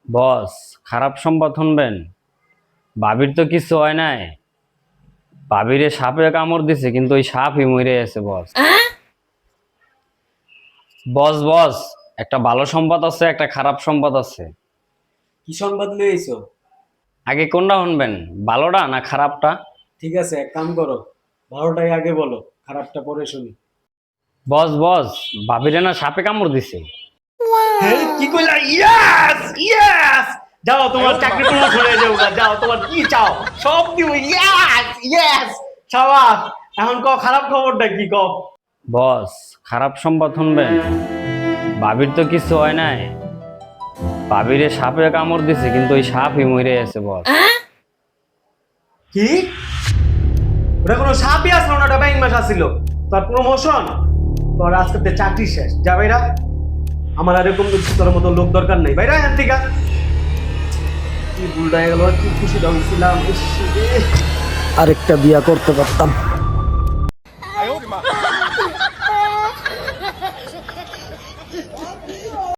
বস, খারাপ সংবাদ শুনবেন। ভাবির তো কিছু হয় নাই। ভাবিরে সাপে কামড় দিছে, কিন্তু ওই সাপই মরে আছে বস। বস বস, একটা ভালো সংবাদ আছে, একটা খারাপ সংবাদ আছে। কি সংবাদ লয়ে আইছো? আগে কোনটা শুনবেন, ভালোটা না খারাপটা? ঠিক আছে, এক কাম করো, ভালোটাই আগে বলো, খারাপটা পরে শুনি। বস বস, ভাবিরে না সাপে কামড় দিছে। হ্যাঁ, কি কইলা? ইয়েস ইয়েস, যাও তোমার চাকরি প্রমোশন হয়ে যাও গা, যাও তোমার কি চাও সব দিব। ইয়েস ইয়েস, শাবাশ। এখন কও খারাপ খবরটা কি কও? বস, খারাপ সংবাদ শুনবেন। ভাবির তো কিছু হয় নাই। ভাবিরে সাপে কামড় দিছে, কিন্তু ওই সাপই মরে আছে বস। কি? ওটা কোনো সাপই আসলো না, ওটা ব্যাংক মাস আসছিল। তোর প্রমোশন, তোর আজকে তো চাকরি শেষ, যা বাইরা। আমার আর এরকম তোর মতো লোক দরকার নেই, বাইরা এখান থেকে। কি ভুলটা হয়ে গেল, কি খুশি হয়েছিলাম। আরেকটা বিয়া করতে পারতাম।